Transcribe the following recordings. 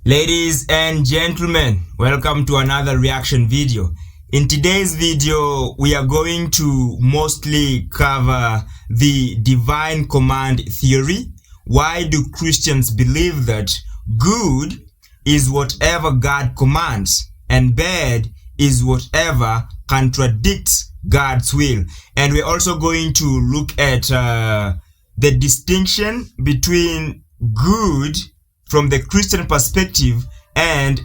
Ladies and gentlemen, welcome to another reaction video. In today's video, we are going to mostly cover the divine command theory. Why do Christians believe that good is whatever God commands and bad is whatever contradicts God's will? And we're also going to look at the distinction between good from the Christian perspective and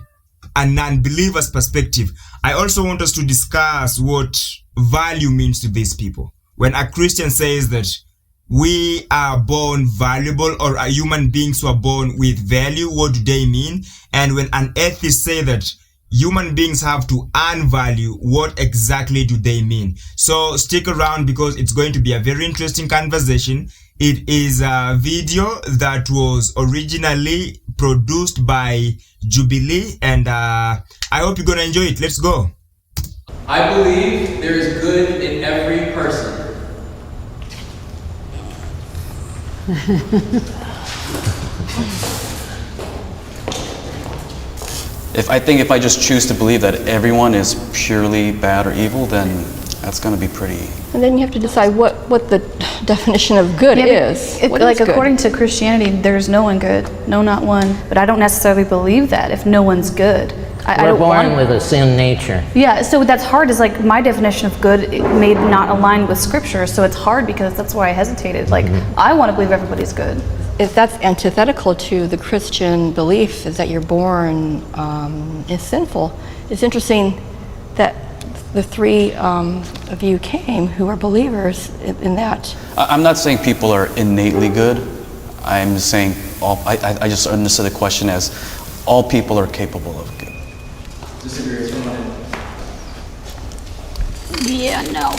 a non-believer's perspective. I also want us to discuss what value means to these people. When a Christian says that we are born valuable or human beings who are born with value, what do they mean? And when an atheist says that human beings have to earn value, what exactly do they mean? So stick around because it's going to be a very interesting conversation. It is a video that was originally produced by Jubilee, and I hope you're gonna enjoy it. Let's go. I believe there is good in every person. If I just choose to believe that everyone is purely bad or evil, then that's going to be pretty. And then you have to decide what the definition of good is. If, like according to Christianity, there's no one good, no, not one. But I don't necessarily believe that if no one's good. I We're born with a sin nature. Yeah, so that's hard. Is like my definition of good may not align with Scripture, so it's hard because that's why I hesitated. Like I want to believe everybody's good. If that's antithetical to the Christian belief, is that you're born is sinful. It's interesting that the three of you came who are believers in that. I'm not saying people are innately good. I'm saying I just understood the question as all people are capable of good. Disagree with someone? Yeah, no.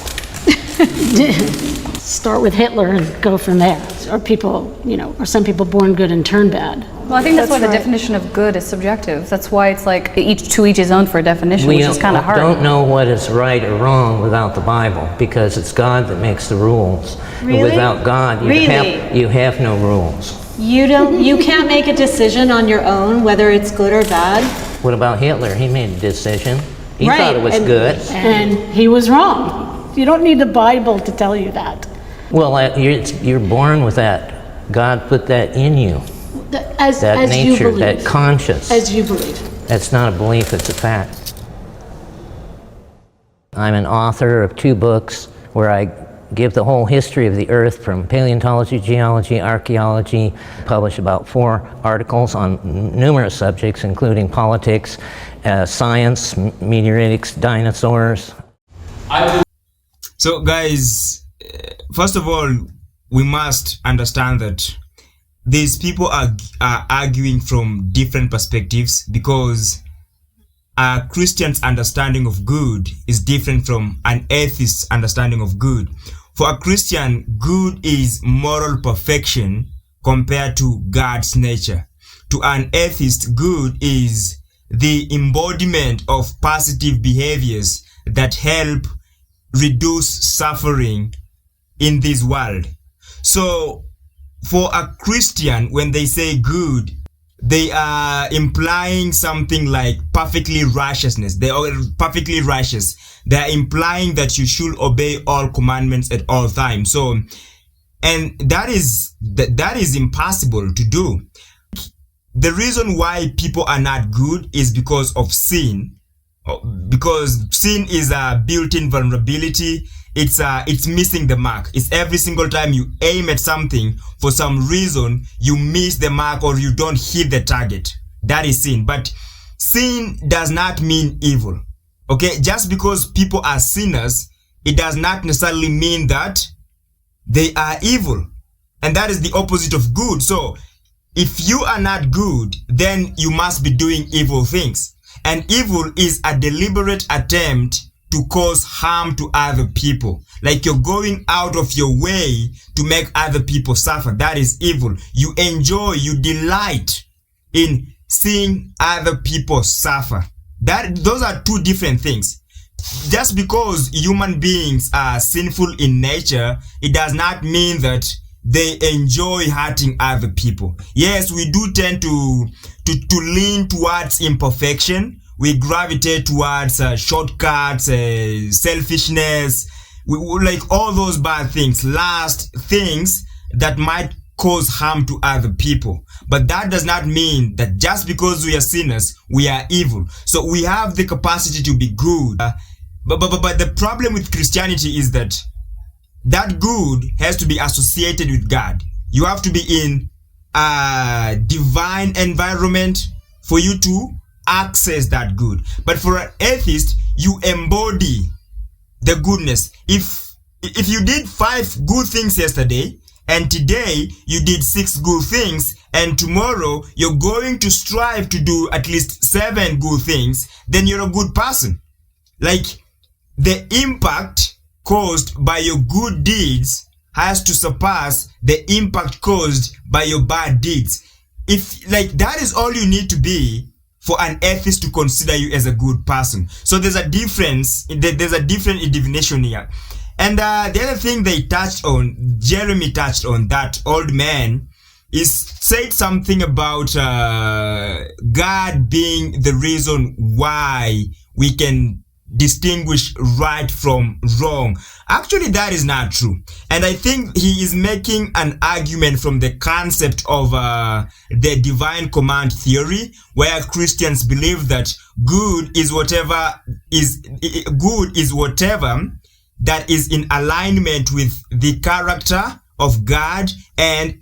Start with Hitler and go from there. Are people, are some people born good and turn bad? Well, I think that's why the right. definition of good is subjective. That's why it's like each his own for a definition, which is kind of hard. We don't know what is right or wrong without the Bible because it's God that makes the rules. Really? Without God, you have no rules. You can't make a decision on your own whether it's good or bad. What about Hitler? He made a decision. He thought it was good. And he was wrong. You don't need the Bible to tell you that. Well, you're born with that. God put that in you. As Nature, you believe. that conscience. As you believe. That's not a belief, it's a fact. I'm an author of 2 books where I give the whole history of the earth from paleontology, geology, archaeology, publish about 4 articles on numerous subjects, including politics, science, meteoritics, dinosaurs. So guys, first of all, we must understand that these people are arguing from different perspectives because a Christian's understanding of good is different from an atheist's understanding of good. For a Christian, good is moral perfection compared to God's nature. To an atheist, good is the embodiment of positive behaviors that help reduce suffering in this world. So for a Christian, when they say good, they are implying something like perfectly righteousness. They are perfectly righteous. They are implying that you should obey all commandments at all times. So, and that is impossible to do. The reason why people are not good is because of sin. Because sin is a built-in vulnerability. It's missing the mark. It's every single time you aim at something, for some reason you miss the mark or you don't hit the target. That is sin. But sin does not mean evil. Okay, just because people are sinners, it does not necessarily mean that they are evil. And that is the opposite of good. So if you are not good, then you must be doing evil things. And evil is a deliberate attempt to cause harm to other people. Like you're going out of your way to make other people suffer. That is evil. You enjoy, you delight in seeing other people suffer. Those are 2 different things. Just because human beings are sinful in nature, it does not mean that they enjoy hurting other people. Yes, we do tend to to lean towards imperfection. We gravitate towards shortcuts, selfishness, like all those bad things, last things that might cause harm to other people. But that does not mean that just because we are sinners, we are evil. So we have the capacity to be good. But the problem with Christianity is that good has to be associated with God. You have to be in a divine environment for you to access that good. But for an atheist, you embody the goodness. If you did 5 good things yesterday, and today you did 6 good things, and tomorrow you're going to strive to do at least 7 good things, then you're a good person. Like, the impact caused by your good deeds has to surpass the impact caused by your bad deeds. If, like, that is all you need to be for an atheist to consider you as a good person. So there's a difference, there's a different definition here. And the other thing Jeremy touched on, that old man, is said something about God being the reason why we can distinguish right from wrong. Actually, that is not true. And I think he is making an argument from the concept of the divine command theory, where Christians believe that good is whatever that is in alignment with the character of God and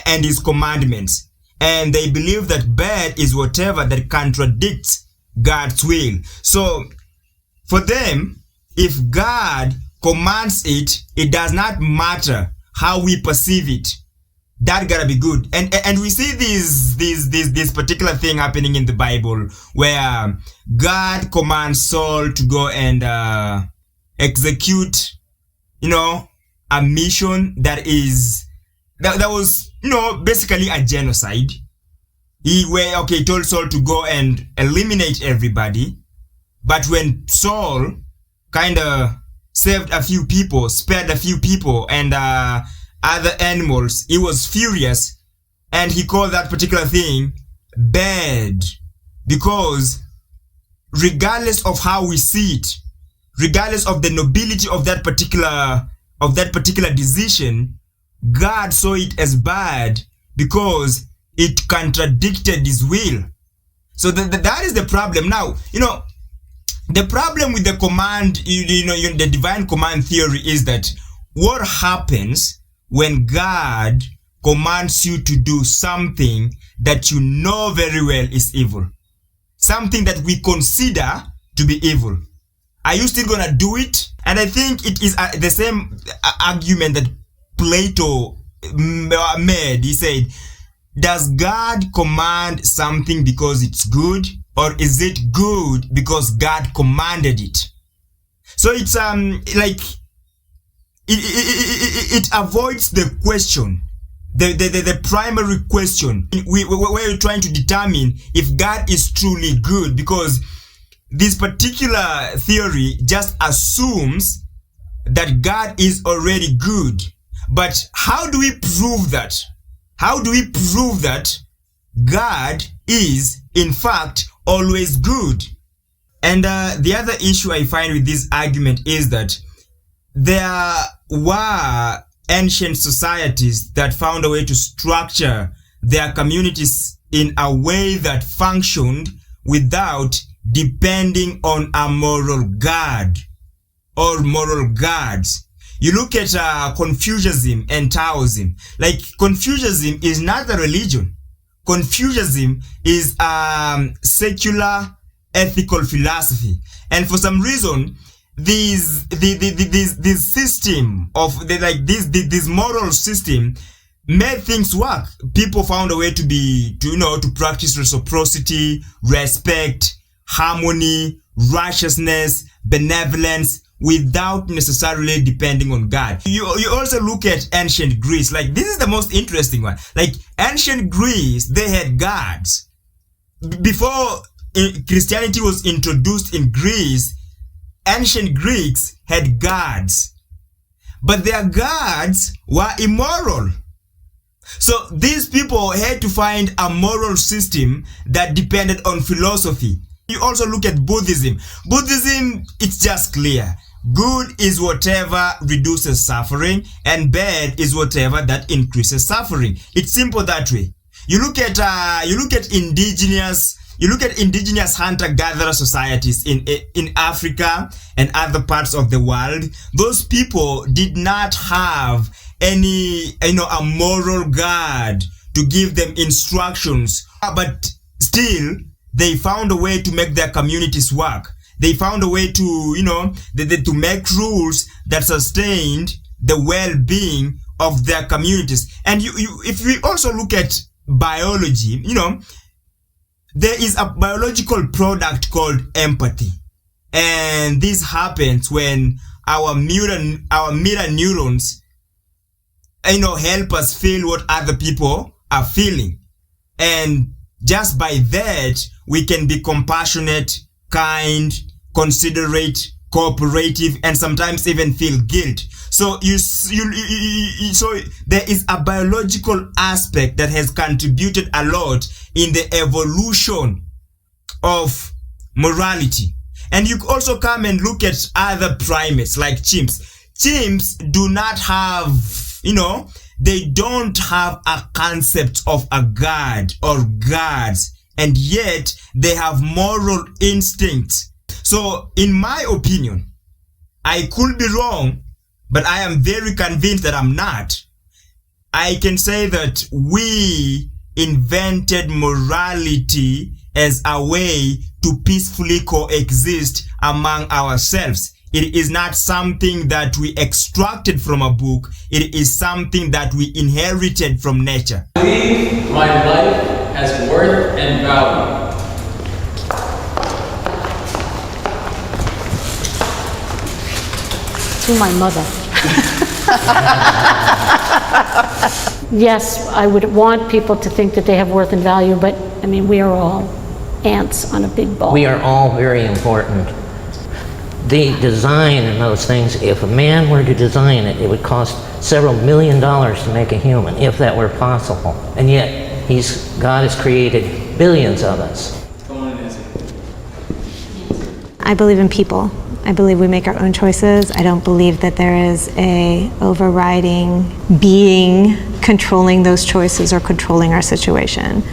his commandments. And they believe that bad is whatever that contradicts God's will. So for them, if God commands it, it does not matter how we perceive it. That gotta be good. And we see this particular thing happening in the Bible, where God commands Saul to go and execute, a mission that was, basically a genocide. He told Saul to go and eliminate everybody. But when Saul kind of saved a few people, spared a few people and other animals, he was furious, and he called that particular thing bad. Because regardless of how we see it, regardless of the nobility of that particular decision, God saw it as bad because it contradicted his will. So that is the problem. Now, the problem with the command, the divine command theory is that what happens when God commands you to do something that you know very well is evil? Something that we consider to be evil. Are you still gonna do it? And I think it is the same argument that Plato made. He said, does God command something because it's good? Or is it good because God commanded it? So it's like it avoids the question, the primary question. We're trying to determine if God is truly good, because this particular theory just assumes that God is already good. But how do we prove that? How do we prove that God is, in fact, always good? And the other issue I find with this argument is that there were ancient societies that found a way to structure their communities in a way that functioned without depending on a moral god or moral gods. You look at Confucianism and Taoism. Like, Confucianism is not a religion. Confucianism is secular ethical philosophy, and for some reason, this system of this moral system made things work. People found a way to practice reciprocity, respect, harmony, righteousness, benevolence, without necessarily depending on God. You also look at ancient Greece. Like, this is the most interesting one. Like, ancient Greece, they had gods. Before Christianity was introduced in Greece, ancient Greeks had gods. But their gods were immoral. So these people had to find a moral system that depended on philosophy. You also look at Buddhism. Buddhism, it's just clear. Good is whatever reduces suffering, and bad is whatever that increases suffering. It's simple that way. You look at indigenous hunter-gatherer societies in Africa and other parts of the world. Those people did not have any, a moral guard to give them instructions, but still they found a way to make their communities work. They found a way to, to make rules that sustained the well-being of their communities. And if we also look at biology, there is a biological product called empathy. And this happens when our mirror neurons, help us feel what other people are feeling. And just by that, we can be compassionate, kind, considerate, cooperative, and sometimes even feel guilt. So so there is a biological aspect that has contributed a lot in the evolution of morality. And you also come and look at other primates like chimps. Chimps do not have, they don't have a concept of a god or gods, and yet they have moral instincts. So in my opinion, I could be wrong, but I am very convinced that I'm not. I can say that we invented morality as a way to peacefully coexist among ourselves. It is not something that we extracted from a book. It is something that we inherited from nature. I believe my life has worth and value. To my mother. Yes, I would want people to think that they have worth and value, but I mean, we are all ants on a big ball. We are all very important. The design in those things, if a man were to design it, it would cost several $1 million to make a human, if that were possible. And yet, God has created billions of us. I believe in people. I believe we make our own choices. I don't believe that there is a overriding being controlling those choices or controlling our situation.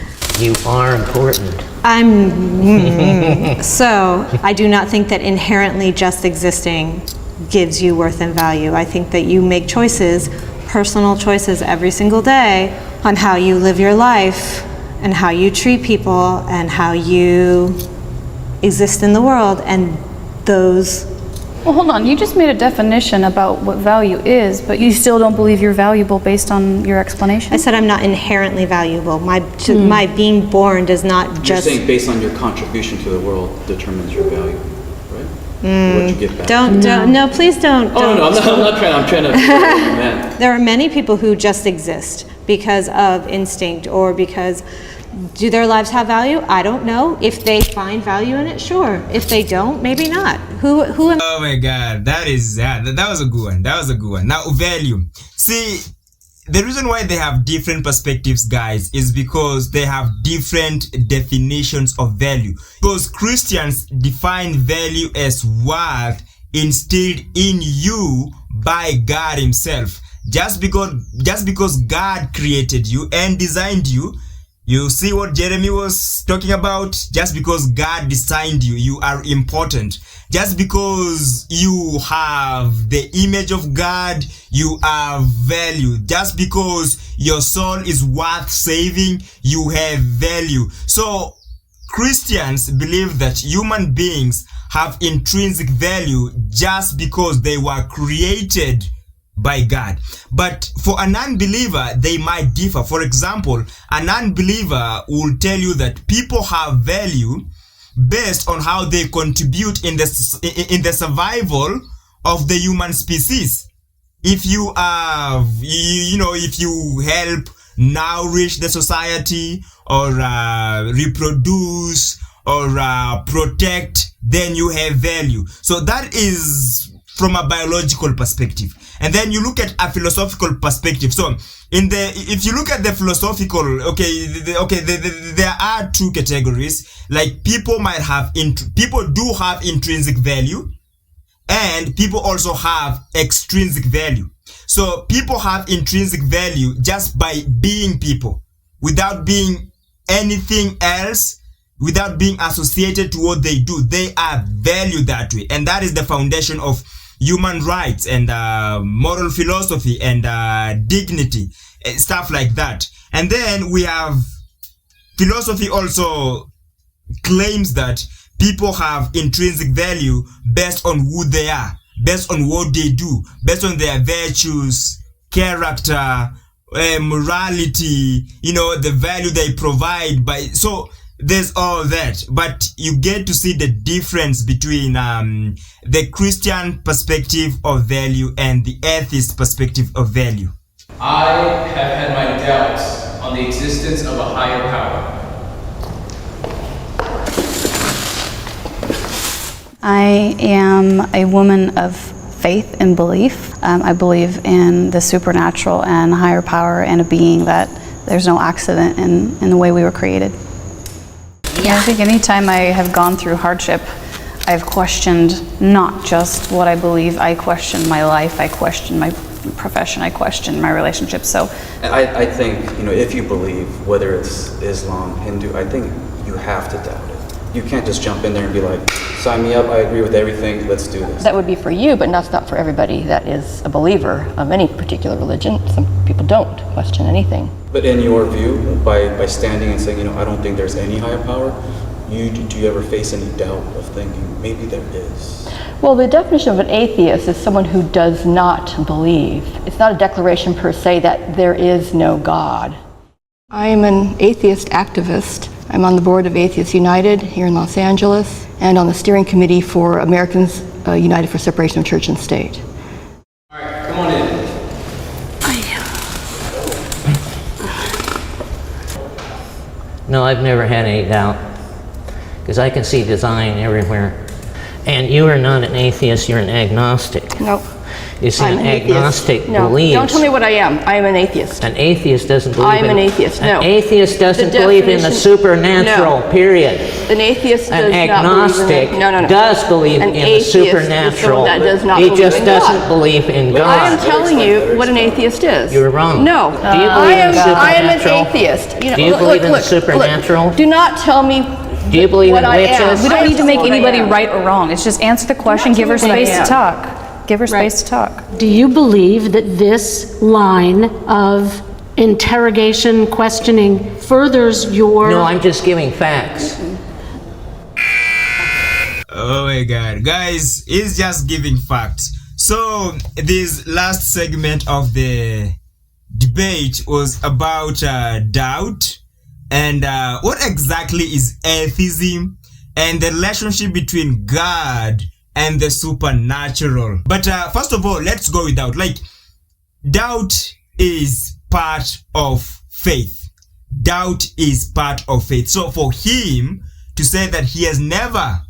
You are important. So I do not think that inherently just existing gives you worth and value. I think that you make choices, personal choices every single day on how you live your life and how you treat people and how you exist in the world, and those. Well, hold on. You just made a definition about what value is, but you still don't believe you're valuable based on your explanation? I said I'm not inherently valuable. My being born does not just. You're saying based on your contribution to the world determines your value, right? What you give back. No, please don't. Oh, no, I'm trying to man. There are many people who just exist because of instinct or because. Do their lives have value? I don't know. If they find value in it, sure. If they don't, maybe not. Who am Oh my God, that was a good one. That was a good one. Now, value. See, the reason why they have different perspectives, guys, is because they have different definitions of value. Because Christians define value as worth instilled in you by God Himself. Just because God created you and designed you. You see what Jeremy was talking about? Just because God designed you, you are important. Just because you have the image of God, you have value. Just because your soul is worth saving, you have value. So Christians believe that human beings have intrinsic value just because they were created by God. But for a non-believer, they might differ. For example, a non-believer will tell you that people have value based on how they contribute in the survival of the human species. If you have, if you help nourish the society or reproduce or protect, then you have value. So that is from a biological perspective. and then you look at a philosophical perspective. So if you look at the philosophical, there are two categories. Like people do have intrinsic value, and people also have extrinsic value. So people have intrinsic value just by being people, without being anything else, without being associated to what they do. They are valued that way, and that is the foundation of human rights and moral philosophy and dignity, stuff like that. And then we have philosophy also claims that people have intrinsic value based on who they are, based on what they do, based on their virtues, character, morality, the value they provide. So there's all that, but you get to see the difference between the Christian perspective of value and the atheist perspective of value. I have had my doubts on the existence of a higher power. I am a woman of faith and belief. I believe in the supernatural and higher power and a being, that there's no accident in the way we were created. Yeah, I think anytime I have gone through hardship, I've questioned not just what I believe. I question my life, I question my profession, I question my relationships. So I think, if you believe, whether it's Islam, Hindu, I think you have to doubt it. You can't just jump in there and be like, sign me up, I agree with everything, let's do this. That would be for you, but that's not for everybody that is a believer of any particular religion. Some people don't question anything. But in your view, by standing and saying, I don't think there's any higher power, do you ever face any doubt of thinking, maybe there is? Well, the definition of an atheist is someone who does not believe. It's not a declaration per se that there is no God. I am an atheist activist. I'm on the board of Atheists United here in Los Angeles and on the steering committee for Americans United for Separation of Church and State. All right, come on in. No, I've never had any doubt, because I can see design everywhere. And you are not an atheist, you're an agnostic. Nope. You see, I'm an agnostic No, believes. don't tell me what I am. I am an atheist. An atheist doesn't believe I'm an atheist, no. An atheist doesn't The believe in the definition- supernatural, No. period. An atheist An does not believe in agnostic that. No. does believe An in the atheist is supernatural. someone that does not He believe just in doesn't God. believe in God. I am telling you what an atheist is. You're wrong. No. Do you believe in the I am an supernatural? atheist. Do you believe in the supernatural? Do not tell me Do you believe what in I am. witches? we don't need to make What I anybody am. right or wrong. It's just answer the question, give her tell me what I space to am. talk. Give her space to talk. Do you believe that this line of interrogation, questioning furthers your... No, I'm just giving facts. Oh my god, guys, he's just giving facts. So this last segment of the debate was about doubt and what exactly is atheism and the relationship between God and the supernatural. But first of all, let's go with doubt. Like, doubt is part of faith. Doubt is part of faith. So for him to say that he has never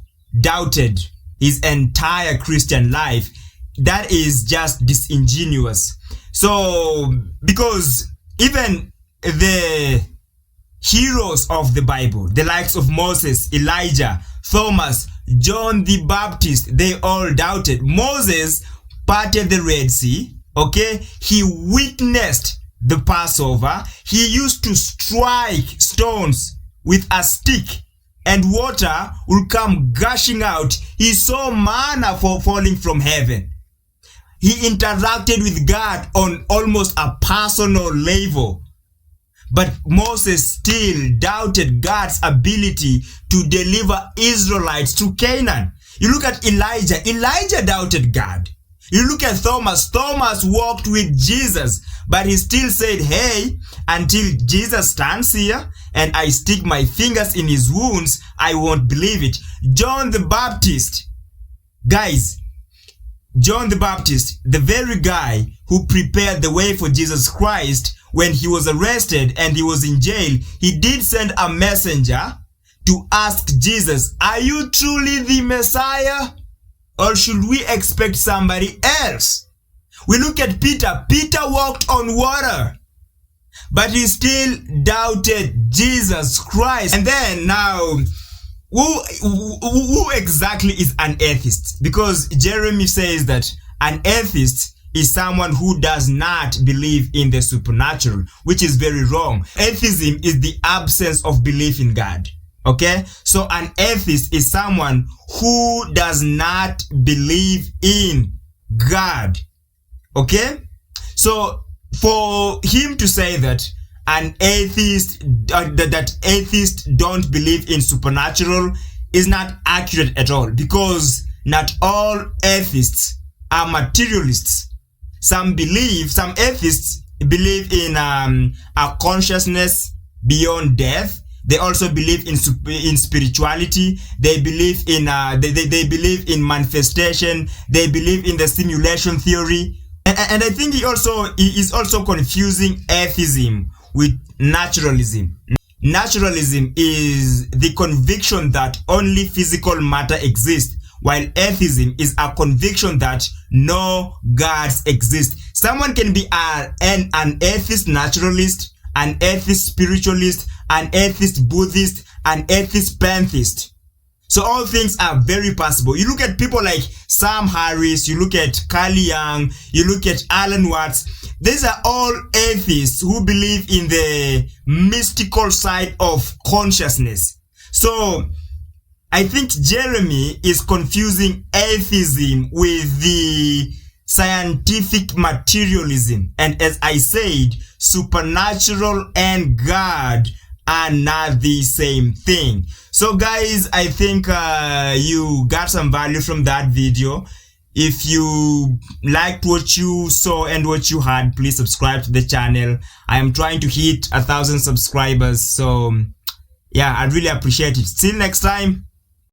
doubted his entire Christian life, that is just disingenuous. So, because even the heroes of the Bible, the likes of Moses, Elijah, Thomas, John the Baptist, they all doubted. Moses parted the Red Sea, okay? He witnessed the Passover. He used to strike stones with a stick and water will come gushing out. He saw manna falling from heaven. He interacted with God on almost a personal level. But Moses still doubted God's ability to deliver Israelites to Canaan. You look at Elijah. Elijah doubted God. You look at Thomas. Thomas walked with Jesus, but he still said, hey, until Jesus stands here and I stick my fingers in his wounds, I won't believe it. John the Baptist. Guys, John the Baptist, the very guy who prepared the way for Jesus Christ, when he was arrested and he was in jail, he did send a messenger to ask Jesus, are you truly the Messiah? Or should we expect somebody else? We look at Peter. Peter walked on water, but he still doubted Jesus Christ. And then now, who exactly is an atheist? Because Jeremy says that an atheist is someone who does not believe in the supernatural, which is very wrong. Atheism is the absence of belief in God. Okay? So an atheist is someone who does not believe in God. Okay? So for him to say that an atheist, that atheists don't believe in supernatural is not accurate at all, because not all atheists are materialists. Some atheists believe in a consciousness beyond death. They also believe in spirituality. They believe in they believe in manifestation. They believe in the simulation theory. And I think he is also confusing atheism with naturalism. Naturalism is the conviction that only physical matter exists, while atheism is a conviction that no gods exist. Someone can be an atheist naturalist, an atheist spiritualist, an atheist Buddhist, an atheist pantheist. So all things are very possible. You look at people like Sam Harris, you look at Carl Jung, you look at Alan Watts. These are all atheists who believe in the mystical side of consciousness. So I think Jeremy is confusing atheism with the scientific materialism. And as I said, supernatural and God are not the same thing. So guys, I think you got some value from that video. If you liked what you saw and what you heard, please subscribe to the channel. I am trying to hit 1,000 subscribers. So yeah, I really appreciate it. Till next time.